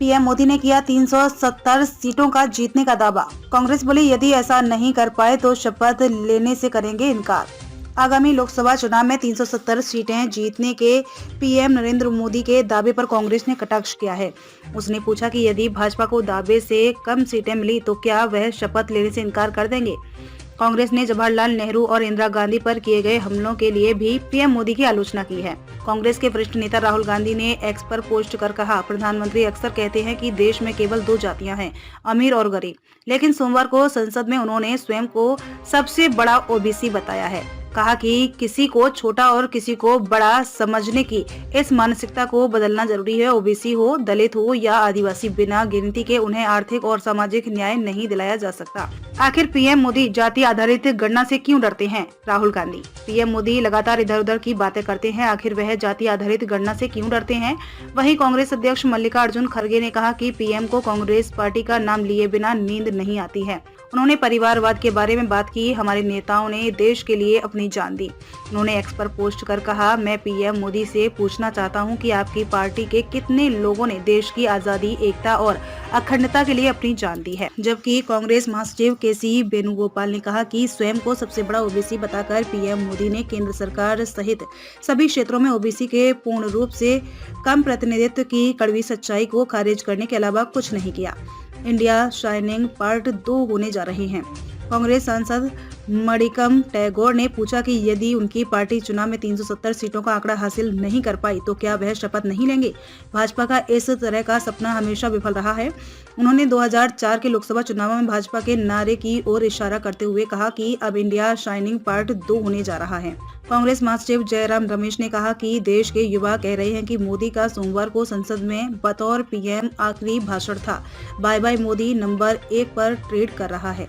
PM Modi ने किया 370 सीटों का जीतने का दावा। कांग्रेस बोली यदि ऐसा नहीं कर पाए तो शपथ लेने से करेंगे इनकार। आगामी लोकसभा चुनाव में 370 सीटें जीतने के पीएम नरेंद्र मोदी के दावे पर कांग्रेस ने कटाक्ष किया है। उसने पूछा कि यदि भाजपा को दावे से कम सीटें मिली तो क्या वह शपथ लेने से इनकार कर देंगे। कांग्रेस ने जवाहरलाल नेहरू और इंदिरा गांधी पर किए गए हमलों के लिए भी पीएम मोदी की आलोचना की है। कांग्रेस के वरिष्ठ नेता राहुल गांधी ने एक्स पर पोस्ट कर कहा, प्रधानमंत्री अक्सर कहते हैं कि देश में केवल दो जातियां हैं, अमीर और गरीब, लेकिन सोमवार को संसद में उन्होंने स्वयं को सबसे बड़ा ओबीसी बताया है। कहा कि किसी को छोटा और किसी को बड़ा समझने की इस मानसिकता को बदलना जरूरी है। ओबीसी हो, दलित हो या आदिवासी, बिना गिनती के उन्हें आर्थिक और सामाजिक न्याय नहीं दिलाया जा सकता। आखिर पीएम मोदी जाति आधारित गणना से क्यों डरते हैं? राहुल गांधी। पीएम मोदी लगातार इधर उधर की बातें करते हैं, आखिर वह जाति आधारित गणना से क्यों डरते हैं? वहीं कांग्रेस अध्यक्ष मल्लिकार्जुन खड़गे ने कहा कि पीएम को कांग्रेस पार्टी का नाम लिए बिना नींद नहीं आती है। उन्होंने परिवारवाद के बारे में बात की। हमारे नेताओं ने देश के लिए अपनी जान दी। उन्होंने एक्स पर पोस्ट कर कहा, मैं पीएम मोदी से पूछना चाहता हूं कि आपकी पार्टी के कितने लोगों ने देश की आजादी, एकता और अखंडता के लिए अपनी जान दी है। जबकि कांग्रेस महासचिव केसी वेणुगोपाल ने कहा कि स्वयं को सबसे बड़ा ओबीसी बताकर पीएम मोदी ने केंद्र सरकार सहित सभी क्षेत्रों में ओबीसी के पूर्ण रूप से कम प्रतिनिधित्व की कड़वी सच्चाई को खारिज करने के अलावा कुछ नहीं किया। इंडिया शाइनिंग पार्ट 2 होने जा रहे हैं। कांग्रेस सांसद मणिकम टैगोर ने पूछा कि यदि उनकी पार्टी चुनाव में 370 सीटों का आंकड़ा हासिल नहीं कर पाई तो क्या वह शपथ नहीं लेंगे? भाजपा का इस तरह का सपना हमेशा विफल रहा है। उन्होंने 2004 के लोकसभा चुनाव में भाजपा के नारे की ओर इशारा करते हुए कहा कि अब इंडिया शाइनिंग पार्ट 2 होने जा रहा है। कांग्रेस महासचिव जयराम रमेश ने कहा कि देश के युवा कह रहे हैं कि मोदी का सोमवार को संसद में बतौर पीएम आखिरी भाषण था। बाय बाय मोदी नंबर 1 पर ट्वीट कर रहा है।